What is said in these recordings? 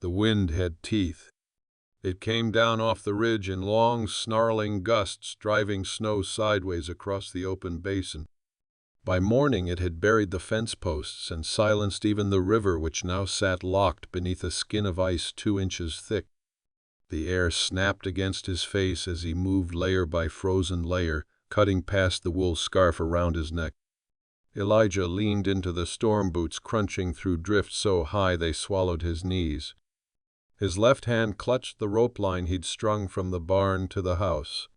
The wind had teeth. It came down off the ridge in long, snarling gusts, driving snow sideways across the open basin. By morning it had buried the fence posts and silenced even the river, which now sat locked beneath a skin of ice 2 inches thick. The air snapped against his face as he moved layer by frozen layer, cutting past the wool scarf around his neck. Elijah leaned into the storm boots, crunching through drifts so high they swallowed his knees. His left hand clutched the rope line he'd strung from the barn to the house.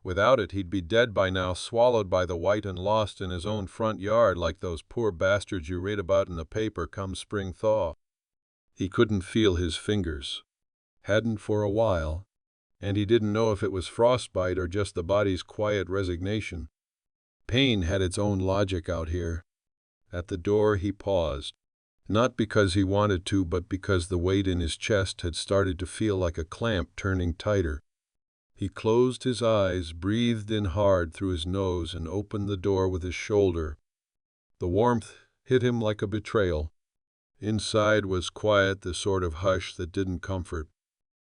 Without it, he'd be dead by now, swallowed by the white and lost in his own front yard like those poor bastards you read about in the paper come spring thaw. He couldn't feel his fingers. Hadn't for a while, and he didn't know if it was frostbite or just the body's quiet resignation. Pain had its own logic out here. At the door he paused, not because he wanted to, but because the weight in his chest had started to feel like a clamp turning tighter. He closed his eyes, breathed in hard through his nose, and opened the door with his shoulder. The warmth hit him like a betrayal. Inside was quiet, the sort of hush that didn't comfort.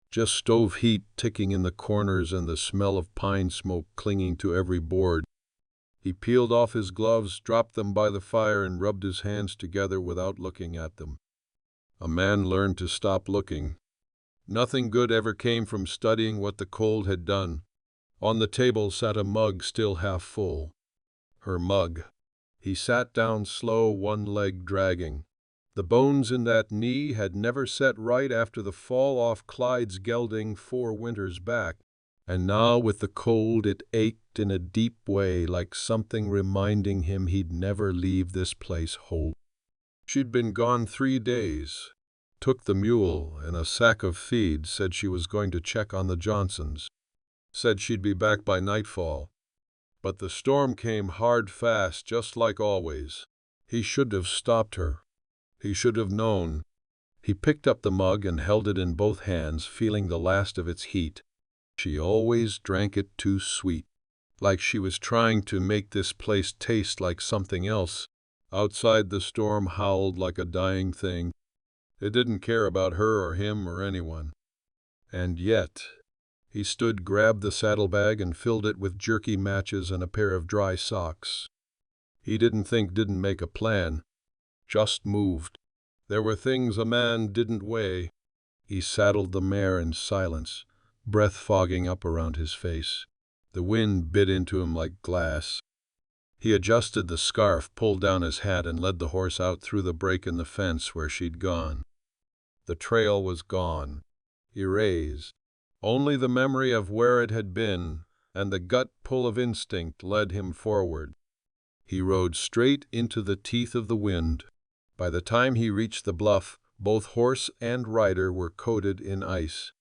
Just stove heat ticking in the corners and the smell of pine smoke clinging to every board. He peeled off his gloves, dropped them by the fire, and rubbed his hands together without looking at them. A man learned to stop looking. Nothing good ever came from studying what the cold had done. On the table sat a mug still half full. Her mug. He sat down slow, one leg dragging. The bones in that knee had never set right after the fall off Clyde's gelding 4 winters back, and now with the cold it ached in a deep way, like something reminding him he'd never leave this place whole. She'd been gone 3 days. Took the mule and a sack of feed, said she was going to check on the Johnsons. Said she'd be back by nightfall. But the storm came hard fast, just like always. He should have stopped her. He should have known. He picked up the mug and held it in both hands, feeling the last of its heat. She always drank it too sweet, like she was trying to make this place taste like something else. Outside, the storm howled like a dying thing. It didn't care about her or him or anyone. And yet, he stood, grabbed the saddlebag, and filled it with jerky matches and a pair of dry socks. He didn't think, didn't make a plan. Just moved. There were things a man didn't weigh. He saddled the mare in silence, breath fogging up around his face. The wind bit into him like glass. He adjusted the scarf, pulled down his hat, and led the horse out through the break in the fence where she'd gone. The trail was gone, erased. Only the memory of where it had been, and the gut pull of instinct led him forward. He rode straight into the teeth of the wind. By the time he reached the bluff, both horse and rider were coated in ice.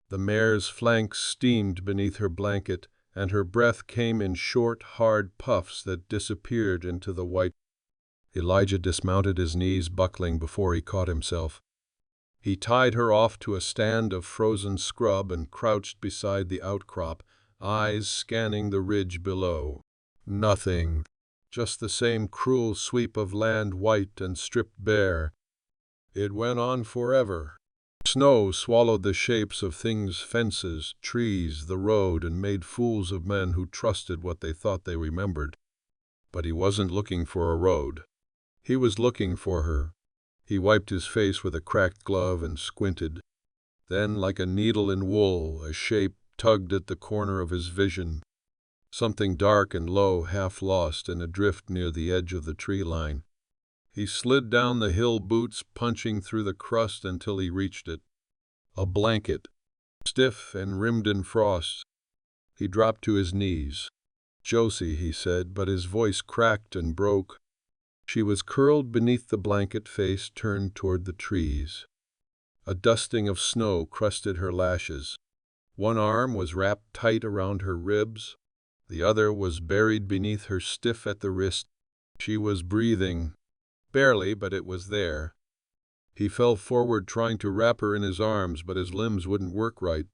The mare's flanks steamed beneath her blanket, and her breath came in short, hard puffs that disappeared into the white. Elijah dismounted, his knees buckling before he caught himself. He tied her off to a stand of frozen scrub and crouched beside the outcrop, eyes scanning the ridge below. Nothing. Just the same cruel sweep of land, white and stripped bare. It went on forever. Snow swallowed the shapes of things, fences, trees, the road, and made fools of men who trusted what they thought they remembered. But he wasn't looking for a road. He was looking for her. He wiped his face with a cracked glove and squinted. Then, like a needle in wool, a shape tugged at the corner of his vision. Something dark and low, half lost in a drift near the edge of the tree line. He slid down the hill, boots punching through the crust until he reached it. A blanket, stiff and rimmed in frost. He dropped to his knees. "Josie," he said, but his voice cracked and broke. She was curled beneath the blanket, face turned toward the trees. A dusting of snow crusted her lashes. One arm was wrapped tight around her ribs. The other was buried beneath her, stiff at the wrist. She was breathing. Barely, but it was there. He fell forward, trying to wrap her in his arms, but his limbs wouldn't work right.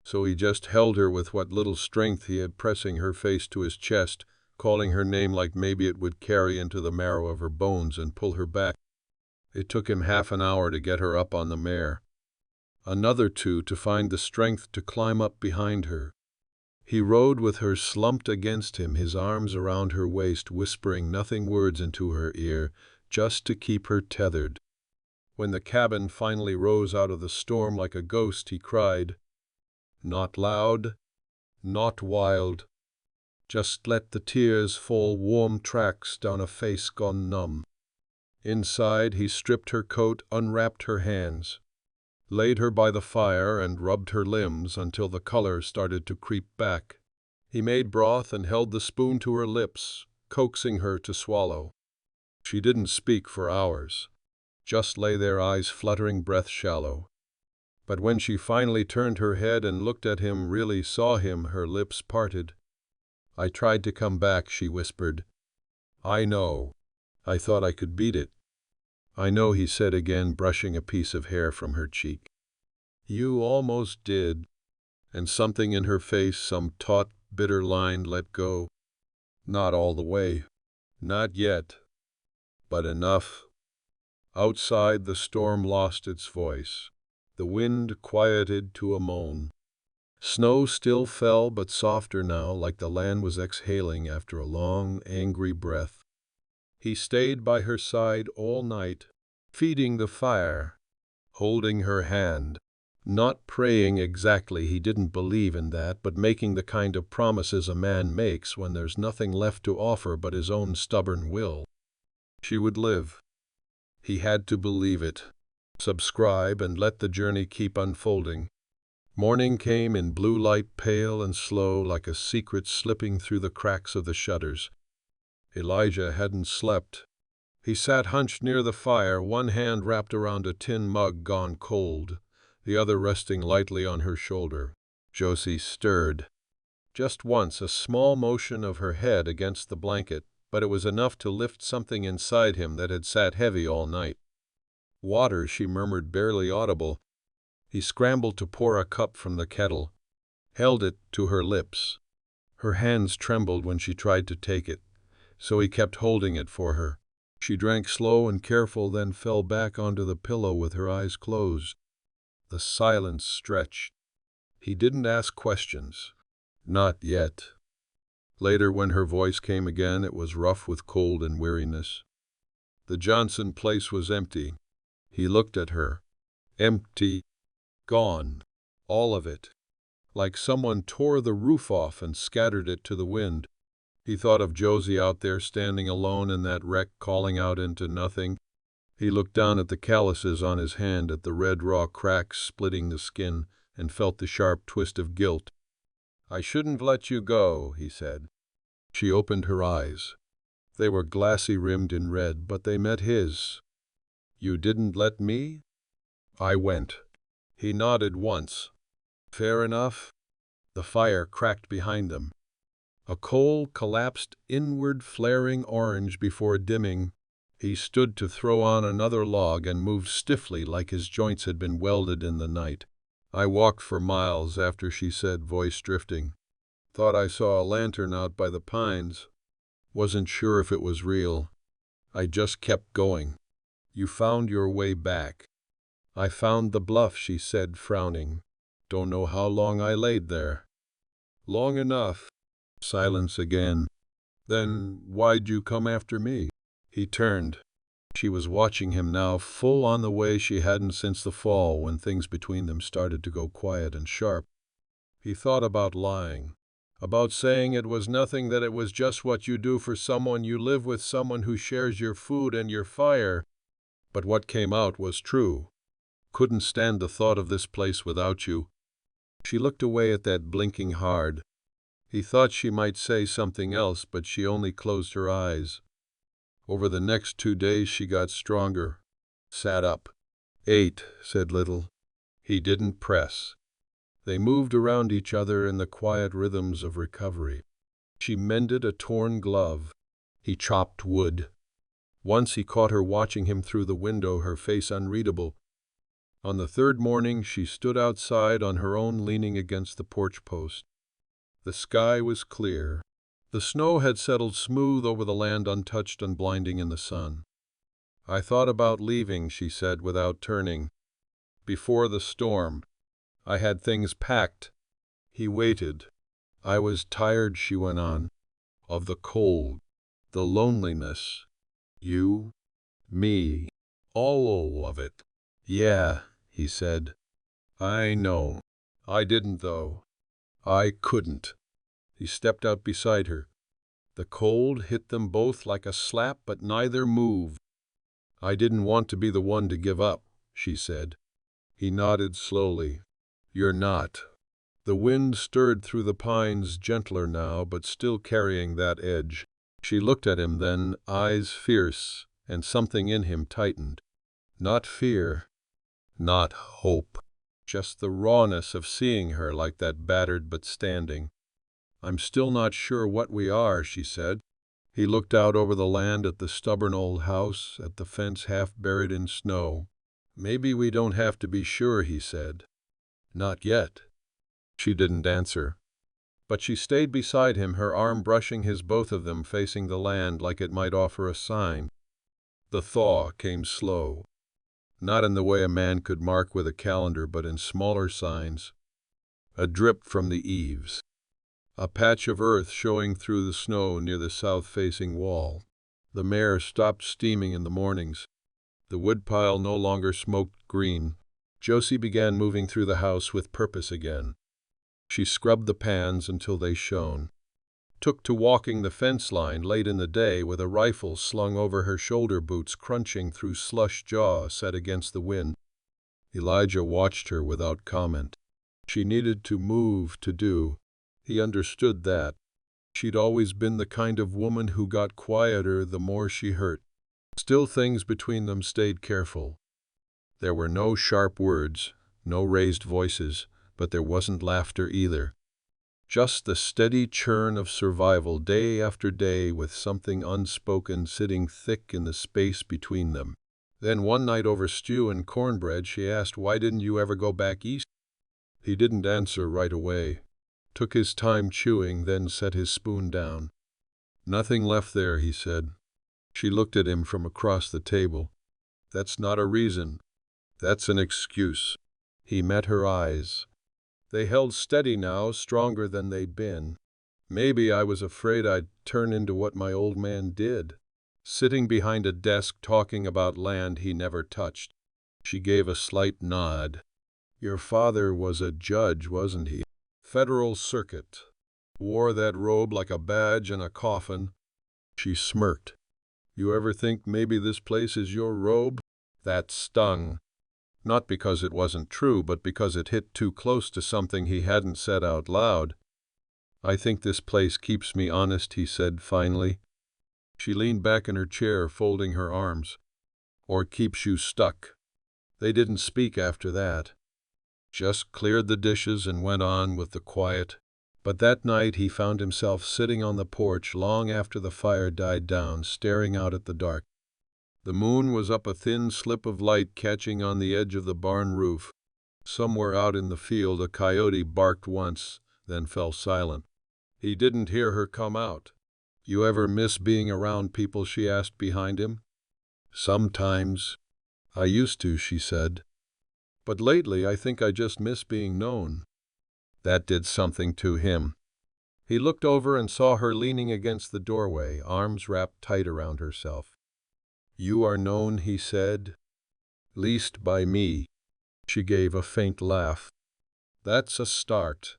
So he just held her with what little strength he had, pressing her face to his chest, calling her name like maybe it would carry into the marrow of her bones and pull her back. It took him half an hour to get her up on the mare. Another 2 to find the strength to climb up behind her. He rode with her slumped against him, his arms around her waist, whispering nothing words into her ear, just to keep her tethered. When the cabin finally rose out of the storm like a ghost, he cried, "Not loud, not wild. Just let the tears fall warm tracks down a face gone numb." Inside, he stripped her coat, unwrapped her hands, laid her by the fire and rubbed her limbs until the color started to creep back. He made broth and held the spoon to her lips, coaxing her to swallow. She didn't speak for hours, just lay there, eyes fluttering, breath shallow. But when she finally turned her head and looked at him, really saw him, her lips parted. "I tried to come back," she whispered. "I know. I thought I could beat it." "I know," he said again, brushing a piece of hair from her cheek. "You almost did." And something in her face, some taut, bitter line, let go. "Not all the way. Not yet. But enough." Outside, the storm lost its voice. The wind quieted to a moan. Snow still fell, but softer now, like the land was exhaling after a long, angry breath. He stayed by her side all night, feeding the fire, holding her hand, not praying exactly, he didn't believe in that, but making the kind of promises a man makes when there's nothing left to offer but his own stubborn will. She would live. He had to believe it, subscribe, and let the journey keep unfolding. Morning came in blue light, pale and slow, like a secret slipping through the cracks of the shutters. Elijah hadn't slept. He sat hunched near the fire, one hand wrapped around a tin mug gone cold, the other resting lightly on her shoulder. Josie stirred. Just once, a small motion of her head against the blanket, but it was enough to lift something inside him that had sat heavy all night. "Water," she murmured, barely audible. He scrambled to pour a cup from the kettle, held it to her lips. Her hands trembled when she tried to take it, so he kept holding it for her. She drank slow and careful, then fell back onto the pillow with her eyes closed. The silence stretched. He didn't ask questions. Not yet. Later, when her voice came again, it was rough with cold and weariness. The Johnson place was empty. He looked at her. Empty. Gone. All of it. Like someone tore the roof off and scattered it to the wind. He thought of Josie out there standing alone in that wreck, calling out into nothing. He looked down at the calluses on his hand, at the red raw cracks splitting the skin, and felt the sharp twist of guilt. "I shouldn't have let you go," he said. She opened her eyes. They were glassy rimmed in red, but they met his. "You didn't let me?" "I went." He nodded once. "Fair enough." The fire cracked behind them. A coal collapsed inward, flaring orange before dimming. He stood to throw on another log and moved stiffly, like his joints had been welded in the night. "I walked for miles after," she said, voice drifting. "Thought I saw a lantern out by the pines. Wasn't sure if it was real. I just kept going." "You found your way back." "I found the bluff," she said, frowning. "Don't know how long I laid there." "Long enough." Silence again. "Then why'd you come after me?" He turned. She was watching him now, full on the way she hadn't since the fall, when things between them started to go quiet and sharp. He thought about lying, about saying it was nothing, that it was just what you do for someone you live with, someone who shares your food and your fire. But what came out was true. "Couldn't stand the thought of this place without you." She looked away at that blinking hard. He thought she might say something else, but she only closed her eyes. Over the next 2 days she got stronger, sat up, ate, said little. He didn't press. They moved around each other in the quiet rhythms of recovery. She mended a torn glove. He chopped wood. Once he caught her watching him through the window, her face unreadable. On the third morning she stood outside on her own, leaning against the porch post. The sky was clear. The snow had settled smooth over the land, untouched and blinding in the sun. I thought about leaving, she said without turning. Before the storm. I had things packed. He waited. I was tired, she went on. Of the cold. The loneliness. You. Me. All of it. Yeah, he said. I know. I didn't, though. I couldn't. He stepped out beside her. The cold hit them both like a slap, but neither moved. I didn't want to be the one to give up, she said. He nodded slowly. You're not. The wind stirred through the pines, gentler now, but still carrying that edge. She looked at him then, eyes fierce, and something in him tightened. Not fear, not hope, just the rawness of seeing her like that, battered but standing. I'm still not sure what we are, she said. He looked out over the land at the stubborn old house, at the fence half buried in snow. Maybe we don't have to be sure, he said. Not yet. She didn't answer. But she stayed beside him, her arm brushing his, both of them facing the land like it might offer a sign. The thaw came slow. Not in the way a man could mark with a calendar, but in smaller signs. A drip from the eaves. A patch of earth showing through the snow near the south-facing wall. The mare stopped steaming in the mornings. The woodpile no longer smoked green. Josie began moving through the house with purpose again. She scrubbed the pans until they shone. Took to walking the fence line late in the day with a rifle slung over her shoulder, boots crunching through slush, jaw set against the wind. Elijah watched her without comment. She needed to move, to do. He understood that. She'd always been the kind of woman who got quieter the more she hurt. Still, things between them stayed careful. There were no sharp words, no raised voices, but there wasn't laughter either. Just the steady churn of survival day after day, with something unspoken sitting thick in the space between them. Then one night over stew and cornbread she asked, "Why didn't you ever go back east?" He didn't answer right away. Took his time chewing, then set his spoon down. "Nothing left there," he said. She looked at him from across the table. "That's not a reason. That's an excuse." He met her eyes. They held steady now, stronger than they'd been. "Maybe I was afraid I'd turn into what my old man did. Sitting behind a desk talking about land he never touched." She gave a slight nod. "Your father was a judge, wasn't he? Federal Circuit. Wore that robe like a badge in a coffin." She smirked. "You ever think maybe this place is your robe?" That stung. Not because it wasn't true, but because it hit too close to something he hadn't said out loud. "I think this place keeps me honest," he said finally. She leaned back in her chair, folding her arms. "Or keeps you stuck." They didn't speak after that. Just cleared the dishes and went on with the quiet. But that night he found himself sitting on the porch long after the fire died down, staring out at the dark. The moon was up, a thin slip of light catching on the edge of the barn roof. Somewhere out in the field a coyote barked once, then fell silent. He didn't hear her come out. "You ever miss being around people?" she asked behind him. "Sometimes." "I used to," she said. "But lately I think I just miss being known." That did something to him. He looked over and saw her leaning against the doorway, arms wrapped tight around herself. "You are known," he said. "Least by me." She gave a faint laugh. "That's a start."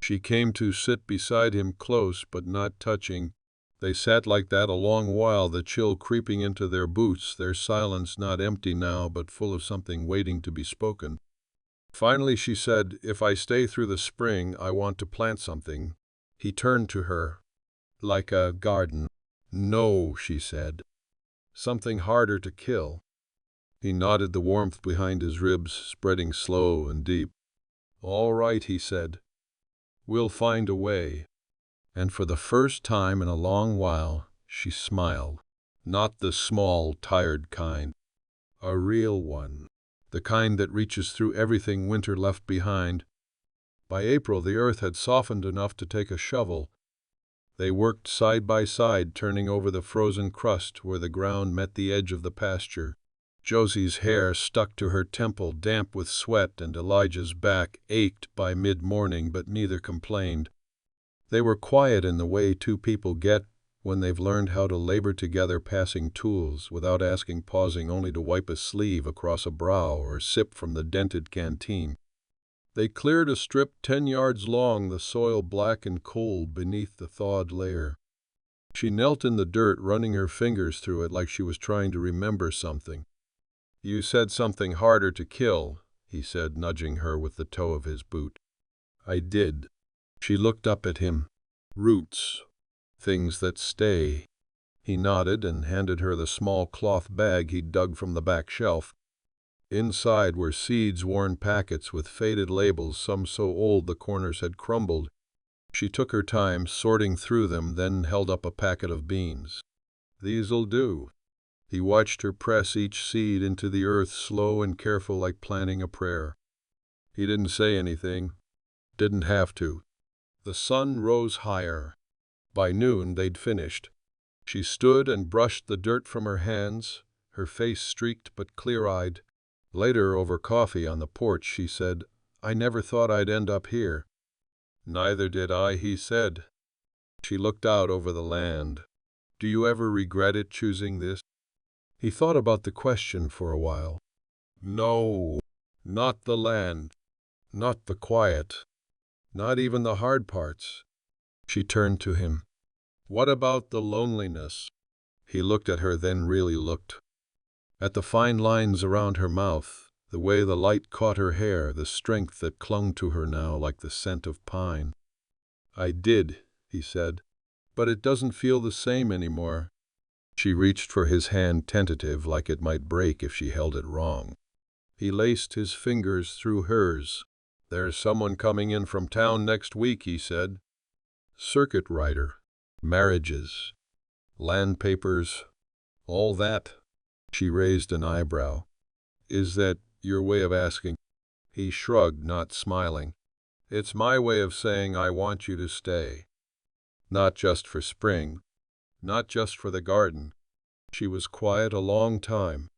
She came to sit beside him, close but not touching. They sat like that a long while, the chill creeping into their boots, their silence not empty now but full of something waiting to be spoken. Finally she said, "If I stay through the spring, I want to plant something." He turned to her. "Like a garden?" "No," she said. "Something harder to kill." He nodded, the warmth behind his ribs spreading slow and deep. "All right," he said. "We'll find a way." And for the first time in a long while, she smiled. Not the small, tired kind. A real one. The kind that reaches through everything winter left behind. By April the earth had softened enough to take a shovel. They worked side by side, turning over the frozen crust where the ground met the edge of the pasture. Josie's hair stuck to her temple, damp with sweat, and Elijah's back ached by mid-morning, but neither complained. They were quiet in the way two people get when they've learned how to labor together, passing tools without asking, pausing only to wipe a sleeve across a brow or sip from the dented canteen. They cleared a strip 10 yards long, the soil black and cold beneath the thawed layer. She knelt in the dirt, running her fingers through it like she was trying to remember something. "You said something harder to kill," he said, nudging her with the toe of his boot. "I did." She looked up at him. "Roots. Things that stay." He nodded and handed her the small cloth bag he'd dug from the back shelf. Inside were seeds-worn packets with faded labels, some so old the corners had crumbled. She took her time sorting through them, then held up a packet of beans. "These'll do." He watched her press each seed into the earth, slow and careful, like planning a prayer. He didn't say anything. Didn't have to. The sun rose higher. By noon they'd finished. She stood and brushed the dirt from her hands, her face streaked but clear-eyed. Later, over coffee on the porch, she said, "I never thought I'd end up here." "Neither did I," he said. She looked out over the land. "Do you ever regret it, choosing this?" He thought about the question for a while. "No, not the land, not the quiet, not even the hard parts." She turned to him. "What about the loneliness?" He looked at her, then really looked. At the fine lines around her mouth, the way the light caught her hair, the strength that clung to her now like the scent of pine. "I did," he said, "but it doesn't feel the same anymore." She reached for his hand, tentative, like it might break if she held it wrong. He laced his fingers through hers. "There's someone coming in from town next week," he said. "Circuit rider, marriages, land papers, all that." She raised an eyebrow. "Is that your way of asking?" He shrugged, not smiling. "It's my way of saying I want you to stay. Not just for spring. Not just for the garden." She was quiet a long time.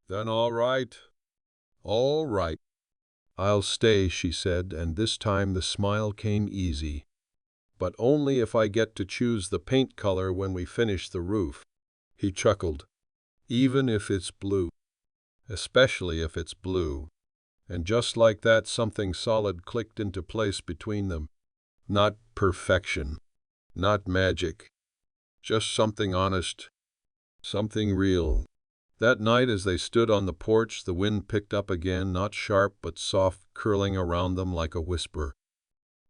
"Then all right. All right." "I'll stay," she said, and this time the smile came easy. "But only if I get to choose the paint color when we finish the roof." He chuckled. "Even if it's blue." "Especially if it's blue." And just like that, something solid clicked into place between them. Not perfection. Not magic. Just something honest. Something real. That night, as they stood on the porch, the wind picked up again, not sharp but soft, curling around them like a whisper.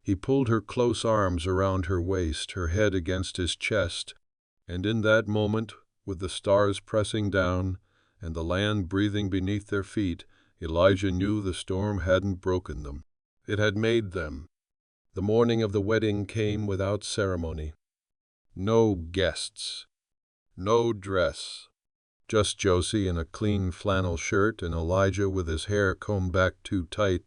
He pulled her close arms around her waist, her head against his chest, and in that moment, with the stars pressing down and the land breathing beneath their feet, Elijah knew the storm hadn't broken them. It had made them. The morning of the wedding came without ceremony. No guests. No dress. Just Josie in a clean flannel shirt and Elijah with his hair combed back too tight.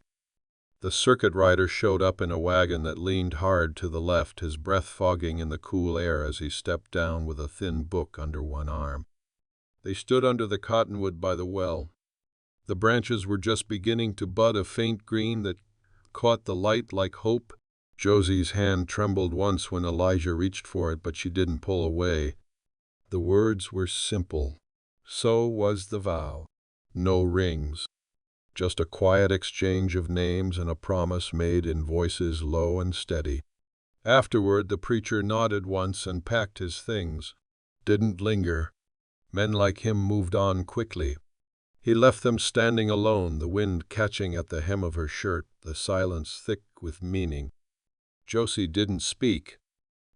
The circuit rider showed up in a wagon that leaned hard to the left, his breath fogging in the cool air as he stepped down with a thin book under one arm. They stood under the cottonwood by the well. The branches were just beginning to bud, a faint green that caught the light like hope. Josie's hand trembled once when Elijah reached for it, but she didn't pull away. The words were simple. So was the vow. No rings. Just a quiet exchange of names and a promise made in voices low and steady. Afterward, the preacher nodded once and packed his things. Didn't linger. Men like him moved on quickly. He left them standing alone, the wind catching at the hem of her shirt, the silence thick with meaning. Josie didn't speak,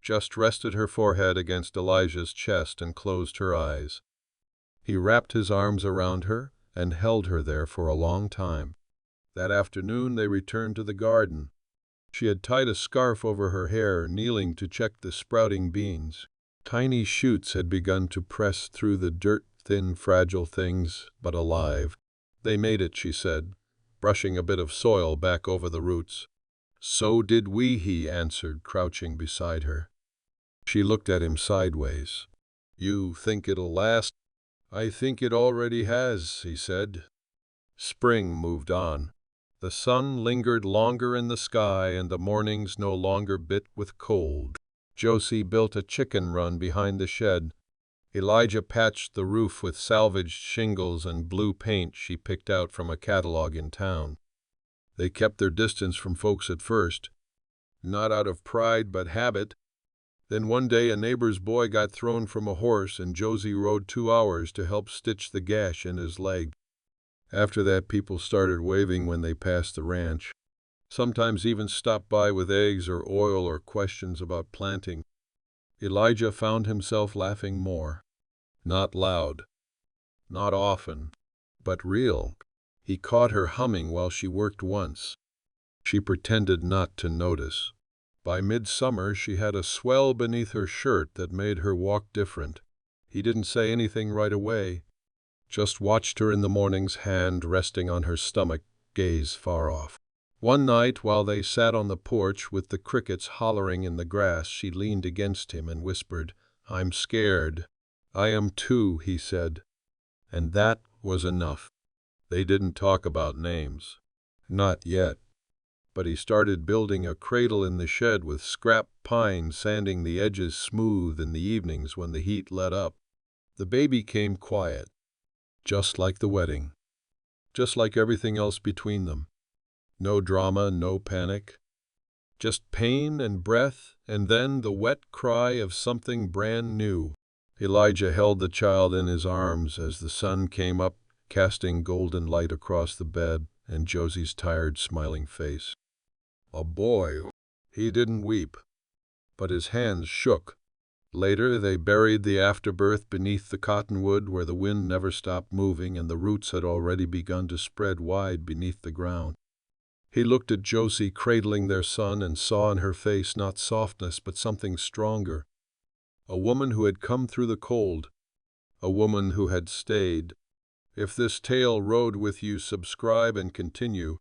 just rested her forehead against Elijah's chest and closed her eyes. He wrapped his arms around her and held her there for a long time. That afternoon they returned to the garden. She had tied a scarf over her hair, kneeling to check the sprouting beans. Tiny shoots had begun to press through the dirt, thin, fragile things, but alive. "They made it," she said, brushing a bit of soil back over the roots. "So did we," he answered, crouching beside her. She looked at him sideways. "You think it'll last?" "I think it already has," he said. Spring moved on. The sun lingered longer in the sky, and the mornings no longer bit with cold. Josie built a chicken run behind the shed. Elijah patched the roof with salvaged shingles and blue paint she picked out from a catalog in town. They kept their distance from folks at first, not out of pride but habit. Then one day a neighbor's boy got thrown from a horse, and Josie rode 2 hours to help stitch the gash in his leg. After that, people started waving when they passed the ranch. Sometimes even stopped by with eggs or oil or questions about planting. Elijah found himself laughing more. Not loud, not often, but real. He caught her humming while she worked once. She pretended not to notice. By midsummer, she had a swell beneath her shirt that made her walk different. He didn't say anything right away, just watched her in the mornings, hand resting on her stomach, gaze far off. One night, while they sat on the porch with the crickets hollering in the grass, she leaned against him and whispered, "I'm scared." "I am too," he said. And that was enough. They didn't talk about names. Not yet. But he started building a cradle in the shed with scrap pine, sanding the edges smooth in the evenings when the heat let up. The baby came quiet, just like the wedding, just like everything else between them. No drama, no panic, just pain and breath, and then the wet cry of something brand new. Elijah held the child in his arms as the sun came up, casting golden light across the bed and Josie's tired, smiling face. A boy. He didn't weep, but his hands shook. Later, they buried the afterbirth beneath the cottonwood where the wind never stopped moving and the roots had already begun to spread wide beneath the ground. He looked at Josie cradling their son and saw in her face not softness but something stronger. A woman who had come through the cold. A woman who had stayed. If this tale rode with you, subscribe and continue.